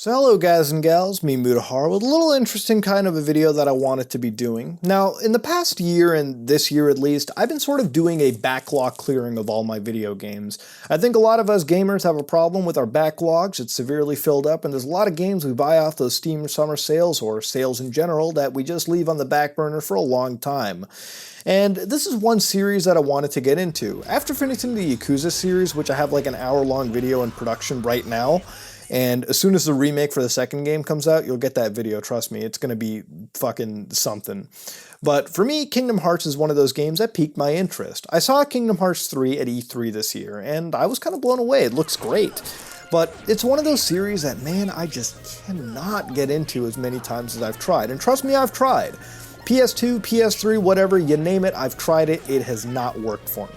So hello guys and gals, me Mutahar with a little interesting kind of a video that I wanted to be doing. Now, in the past year, and this year at least, I've been sort of doing a backlog clearing of all my video games. I think a lot of us gamers have a problem with our backlogs. It's severely filled up, and there's a lot of games we buy off those Steam summer sales, or sales in general, that we just leave on the back burner for a long time. And this is one series that I wanted to get into. After finishing the Yakuza series, which I have like an hour-long video in production right now, and as soon as the remake for the second game comes out, you'll get that video, trust me, it's gonna be fucking something. But for me, Kingdom Hearts is one of those games that piqued my interest. I saw Kingdom Hearts 3 at E3 this year, and I was kind of blown away. It looks great. But it's one of those series that, man, I just cannot get into as many times as I've tried. And trust me, I've tried. PS2, PS3, whatever, you name it, I've tried it. It has not worked for me.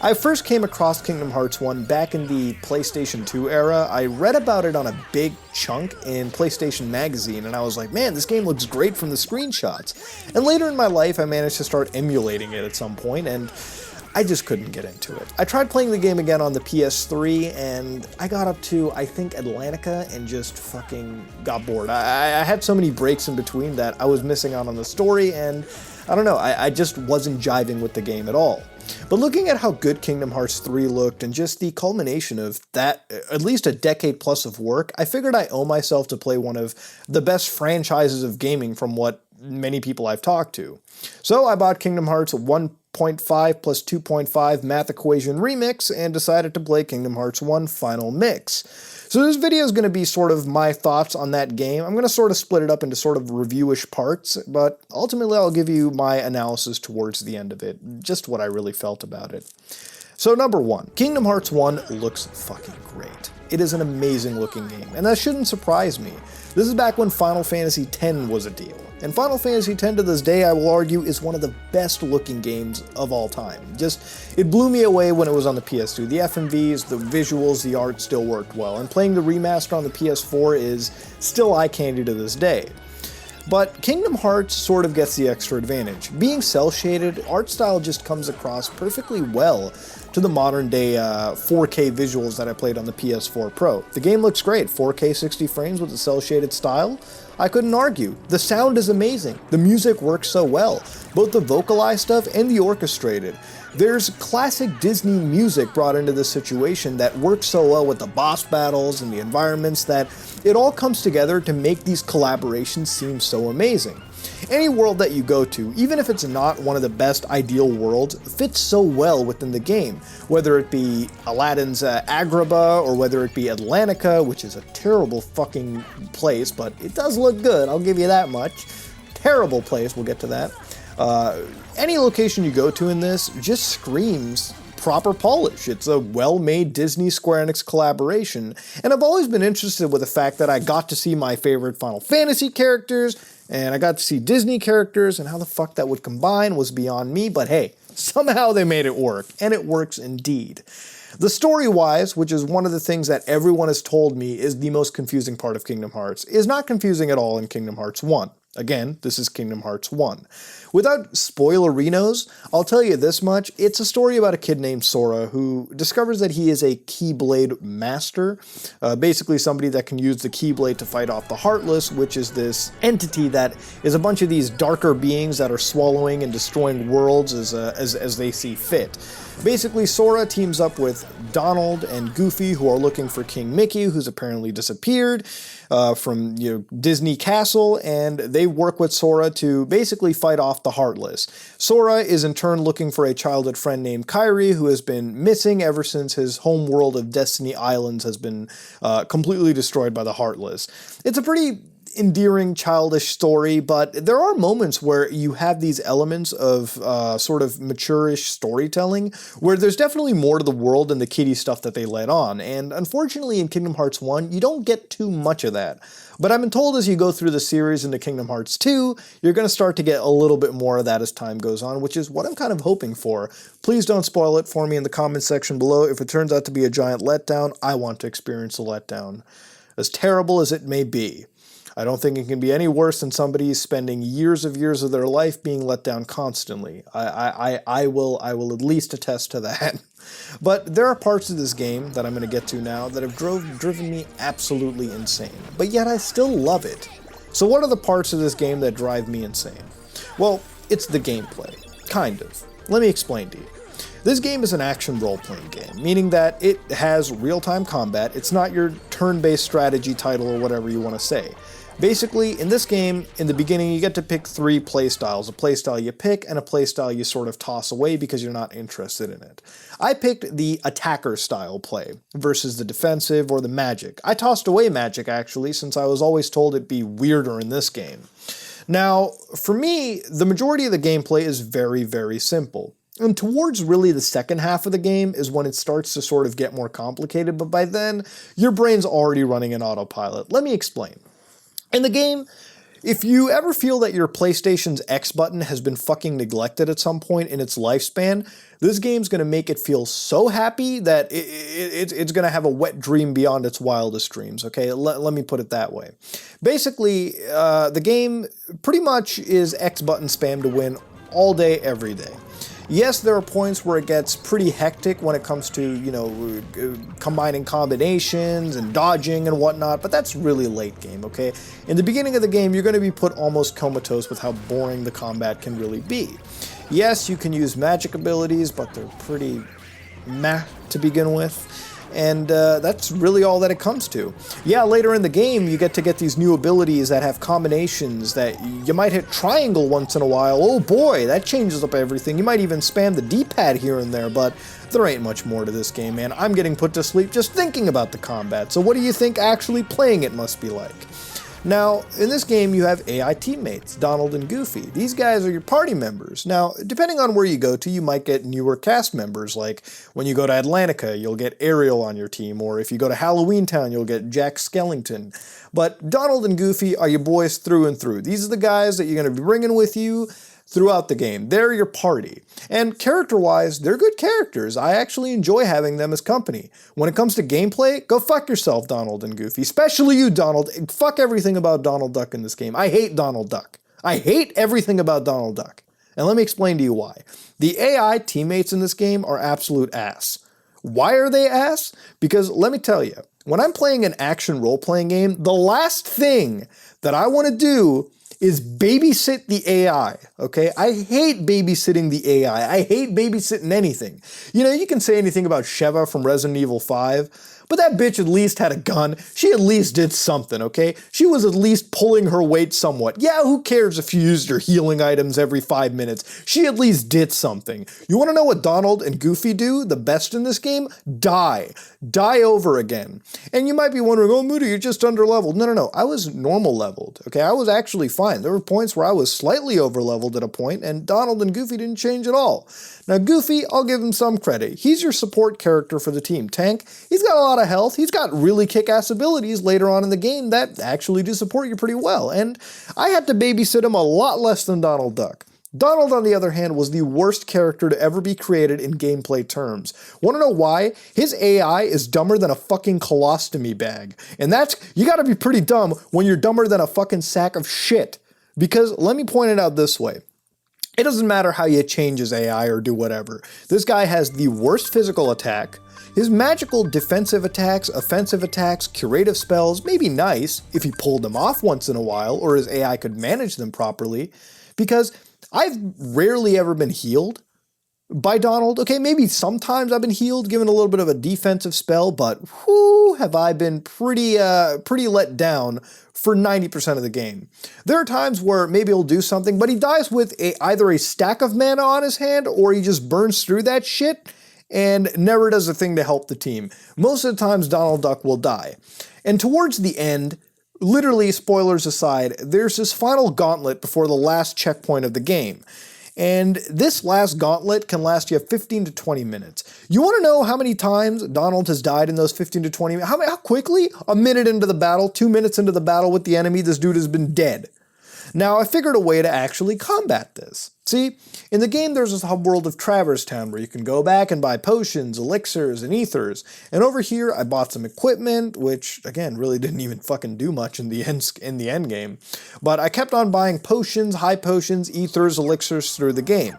I first came across Kingdom Hearts 1 back in the PlayStation 2 era. I read about it on a big chunk in PlayStation Magazine, and I was like, man, this game looks great from the screenshots. And later in my life, I managed to start emulating it at some point, and I just couldn't get into it. I tried playing the game again on the PS3, and I got up to, I think, Atlantica, and just fucking got bored. I had so many breaks in between that I was missing out on the story, and I don't know, I just wasn't jiving with the game at all. But looking at how good Kingdom Hearts 3 looked and just the culmination of that, at least a decade plus of work, I figured I owe myself to play one of the best franchises of gaming from what many people I've talked to. So I bought Kingdom Hearts 1.5 plus 2.5 Math Equation Remix and decided to play Kingdom Hearts 1 Final Mix. So this video is going to be sort of my thoughts on that game. I'm going to sort of split it up into sort of reviewish parts, but ultimately I'll give you my analysis towards the end of it, just what I really felt about it. So number one, Kingdom Hearts 1 looks fucking great. It is an amazing looking game, and that shouldn't surprise me. This is back when Final Fantasy X was a deal. And Final Fantasy X to this day, I will argue, is one of the best looking games of all time. Just, it blew me away when it was on the PS2. The FMVs, the visuals, the art still worked well. And playing the remaster on the PS4 is still eye candy to this day. But Kingdom Hearts sort of gets the extra advantage. Being cel-shaded, art style just comes across perfectly well to the modern day 4K visuals that I played on the PS4 Pro. The game looks great, 4K 60 frames with a cel-shaded style. I couldn't argue. The sound is amazing. The music works so well, both the vocalized stuff and the orchestrated. There's classic Disney music brought into this situation that works so well with the boss battles and the environments that it all comes together to make these collaborations seem so amazing. Any world that you go to, even if it's not one of the best ideal worlds, fits so well within the game. Whether it be Aladdin's Agrabah, or whether it be Atlantica, which is a terrible fucking place, but it does look good, I'll give you that much. Terrible place, we'll get to that. Any location you go to in this just screams proper polish. It's a well-made Disney Square Enix collaboration, and I've always been interested with the fact that I got to see my favorite Final Fantasy characters, and I got to see Disney characters, and how the fuck that would combine was beyond me, but hey, somehow they made it work, and it works indeed. The story-wise, which is one of the things that everyone has told me is the most confusing part of Kingdom Hearts, is not confusing at all in Kingdom Hearts 1. Again, this is Kingdom Hearts 1. Without spoilerinos, I'll tell you this much, it's a story about a kid named Sora who discovers that he is a Keyblade master, basically somebody that can use the Keyblade to fight off the Heartless, which is this entity that is a bunch of these darker beings that are swallowing and destroying worlds as they see fit. Basically, Sora teams up with Donald and Goofy, who are looking for King Mickey, who's apparently disappeared from Disney Castle, and they work with Sora to basically fight off the Heartless. Sora is in turn looking for a childhood friend named Kairi, who has been missing ever since his home world of Destiny Islands has been completely destroyed by the Heartless. It's a pretty endearing, childish story, but there are moments where you have these elements of sort of mature-ish storytelling, where there's definitely more to the world than the kiddie stuff that they let on, and unfortunately in Kingdom Hearts 1, you don't get too much of that. But I've been told as you go through the series into Kingdom Hearts 2, you're going to start to get a little bit more of that as time goes on, which is what I'm kind of hoping for. Please don't spoil it for me in the comments section below. If it turns out to be a giant letdown, I want to experience the letdown. as terrible as it may be. I don't think it can be any worse than somebody spending years of their life being let down constantly. I will at least attest to that. But there are parts of this game that I'm going to get to now that have driven me absolutely insane. But yet I still love it. So what are the parts of this game that drive me insane? Well, it's the gameplay. Kind of. Let me explain to you. This game is an action role-playing game, meaning that it has real-time combat. It's not your turn-based strategy title or whatever you want to say. Basically, in this game, in the beginning, you get to pick 3 playstyles. A playstyle you pick, and a playstyle you sort of toss away because you're not interested in it. I picked the attacker style play versus the defensive or the magic. I tossed away magic, actually, since I was always told it'd be weirder in this game. Now, for me, the majority of the gameplay is very, very simple. And towards really the second half of the game is when it starts to sort of get more complicated, but by then, your brain's already running in autopilot. Let me explain. In the game, if you ever feel that your PlayStation's X button has been fucking neglected at some point in its lifespan, this game's going to make it feel so happy that it's going to have a wet dream beyond its wildest dreams, okay? Let me put it that way. Basically, the game pretty much is X button spam to win all day, every day. Yes, there are points where it gets pretty hectic when it comes to, you know, combining combinations and dodging and whatnot, but that's really late game, okay? In the beginning of the game, you're going to be put almost comatose with how boring the combat can really be. Yes, you can use magic abilities, but they're pretty meh to begin with. And that's really all that it comes to. Yeah, later in the game, you get these new abilities that have combinations that you might hit triangle once in a while. Oh boy, that changes up everything. You might even spam the D-pad here and there, but there ain't much more to this game, man. I'm getting put to sleep just thinking about the combat. So what do you think actually playing it must be like? Now, in this game, you have AI teammates, Donald and Goofy. These guys are your party members. Now, depending on where you go to, you might get newer cast members, like when you go to Atlantica, you'll get Ariel on your team, or if you go to Halloween Town, you'll get Jack Skellington. But Donald and Goofy are your boys through and through. These are the guys that you're going to be bringing with you throughout the game. They're your party. And character-wise, they're good characters. I actually enjoy having them as company. When it comes to gameplay, go fuck yourself, Donald and Goofy. Especially you, Donald. Fuck everything about Donald Duck in this game. I hate Donald Duck. I hate everything about Donald Duck. And let me explain to you why. The AI teammates in this game are absolute ass. Why are they ass? Because let me tell you, when I'm playing an action role-playing game, the last thing that I want to do is babysit the AI, okay? I hate babysitting the AI. I hate babysitting anything. You know, you can say anything about Sheva from Resident Evil 5, but that bitch at least had a gun. She at least did something, okay? She was at least pulling her weight somewhat. Yeah, who cares if you used her healing items every 5 minutes? She at least did something. You wanna know what Donald and Goofy do the best in this game? Die. Die over again. And you might be wondering, oh, Moody, you're just underleveled. No. I was normal leveled, okay? I was actually fine. There were points where I was slightly overleveled at a point, and Donald and Goofy didn't change at all. Now, Goofy, I'll give him some credit. He's your support character for the team. Tank, he's got a lot of health. He's got really kick-ass abilities later on in the game that actually do support you pretty well. And I had to babysit him a lot less than Donald Duck. Donald, on the other hand, was the worst character to ever be created in gameplay terms. Want to know why? His AI is dumber than a fucking colostomy bag. And you gotta be pretty dumb when you're dumber than a fucking sack of shit. Because, let me point it out this way. It doesn't matter how you change his AI or do whatever. This guy has the worst physical attack. His magical defensive attacks, offensive attacks, curative spells may be nice if he pulled them off once in a while or his AI could manage them properly. Because I've rarely ever been healed by Donald. Okay, maybe sometimes I've been healed, given a little bit of a defensive spell, but whoo, have I been pretty let down for 90% of the game. There are times where maybe he'll do something, but he dies with either a stack of mana on his hand or he just burns through that shit and never does a thing to help the team. Most of the times Donald Duck will die. And towards the end, literally spoilers aside, there's this final gauntlet before the last checkpoint of the game. And this last gauntlet can last you 15 to 20 minutes. You want to know how many times Donald has died in those 15 to 20 minutes? How quickly? A minute into the battle, 2 minutes into the battle with the enemy, this dude has been dead. Now, I figured a way to actually combat this. See, in the game there's this hub world of Traverse Town where you can go back and buy potions, elixirs, and ethers, and over here I bought some equipment, which again really didn't even fucking do much in the end game, but I kept on buying potions, high potions, ethers, elixirs through the game.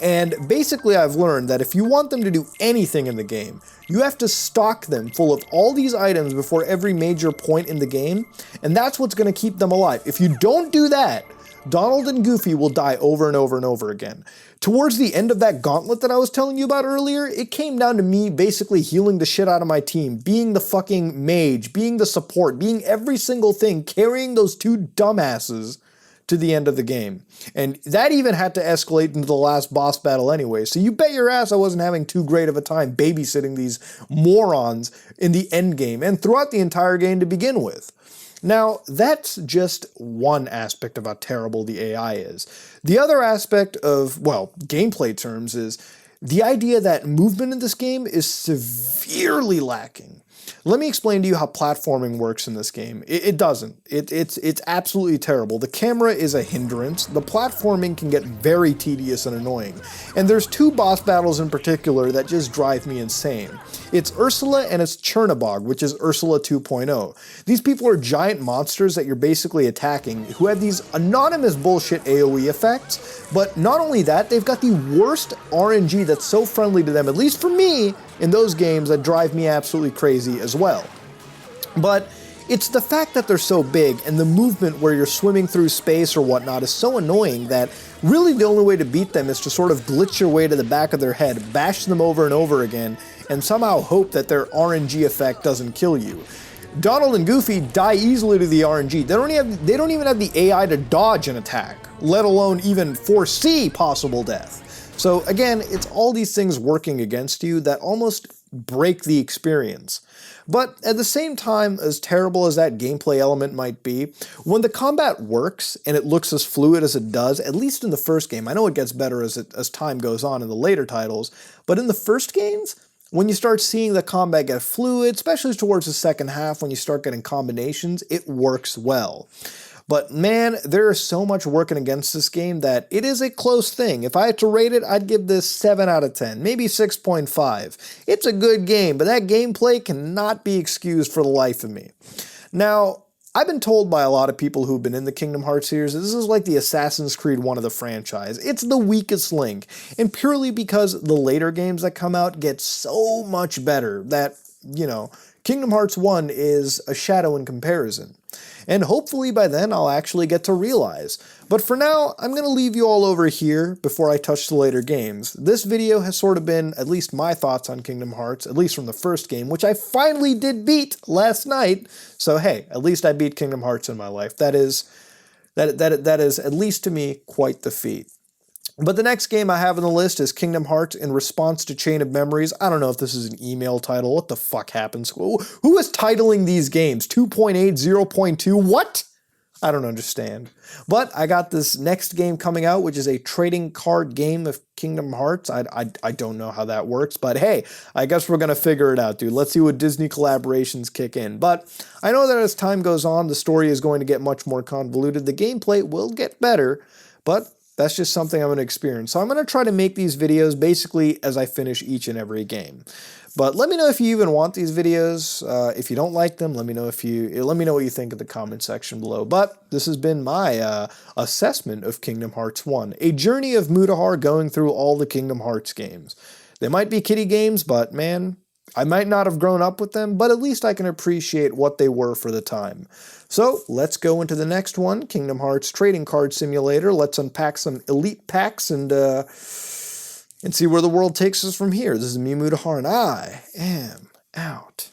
And basically I've learned that if you want them to do anything in the game, you have to stock them full of all these items before every major point in the game, and that's what's going to keep them alive. If you don't do that, Donald and Goofy will die over and over and over again. Towards the end of that gauntlet that I was telling you about earlier, it came down to me basically healing the shit out of my team, being the fucking mage, being the support, being every single thing, carrying those two dumbasses to the end of the game. And that even had to escalate into the last boss battle anyway, so you bet your ass I wasn't having too great of a time babysitting these morons in the end game and throughout the entire game to begin with. Now, that's just one aspect of how terrible the AI is. The other aspect of, well, gameplay terms is the idea that movement in this game is severely lacking. Let me explain to you how platforming works in this game. It doesn't. It's absolutely terrible. The camera is a hindrance. The platforming can get very tedious and annoying. And there's two boss battles in particular that just drive me insane. It's Ursula and it's Chernabog, which is Ursula 2.0. These people are giant monsters that you're basically attacking who have these anonymous bullshit AoE effects, but not only that, they've got the worst RNG that's so friendly to them, at least for me, in those games that drive me absolutely crazy as well. But it's the fact that they're so big and the movement where you're swimming through space or whatnot is so annoying that really the only way to beat them is to sort of glitch your way to the back of their head, bash them over and over again, and somehow hope that their RNG effect doesn't kill you. Donald and Goofy die easily to the RNG. They don't even have the AI to dodge an attack, let alone even foresee possible death. So again, it's all these things working against you that almost break the experience. But at the same time, as terrible as that gameplay element might be, when the combat works and it looks as fluid as it does, at least in the first game, I know it gets better as time goes on in the later titles, but in the first games, when you start seeing the combat get fluid, especially towards the second half when you start getting combinations, it works well. But man, there is so much working against this game that it is a close thing. If I had to rate it, I'd give this 7 out of 10, maybe 6.5. It's a good game, but that gameplay cannot be excused for the life of me. Now, I've been told by a lot of people who've been in the Kingdom Hearts series that this is like the Assassin's Creed 1 of the franchise. It's the weakest link, and purely because the later games that come out get so much better that, you know, Kingdom Hearts 1 is a shadow in comparison. And hopefully by then I'll actually get to realize. But for now, I'm going to leave you all over here before I touch the later games. This video has sort of been at least my thoughts on Kingdom Hearts, at least from the first game, which I finally did beat last night. So hey, at least I beat Kingdom Hearts in my life. That is at least to me quite the feat. But the next game I have on the list is Kingdom Hearts in Response to Chain of Memories. I don't know if this is an email title. What the fuck happens? Who is titling these games? 2.8, 0.2? What? I don't understand. But I got this next game coming out, which is a trading card game of Kingdom Hearts. I don't know how that works, but hey, I guess we're going to figure it out, dude. Let's see what Disney collaborations kick in. But I know that as time goes on, the story is going to get much more convoluted. The gameplay will get better, but that's just something I'm going to experience. So I'm going to try to make these videos basically as I finish each and every game. But let me know if you even want these videos. If you don't like them, let me know what you think in the comment section below. But this has been my assessment of Kingdom Hearts 1, a journey of Mutahar going through all the Kingdom Hearts games. They might be kiddie games, but man, I might not have grown up with them, but at least I can appreciate what they were for the time. So let's go into the next one, Kingdom Hearts Trading Card Simulator. Let's unpack some elite packs and see where the world takes us from here. This is me, Mutahar, and I am out.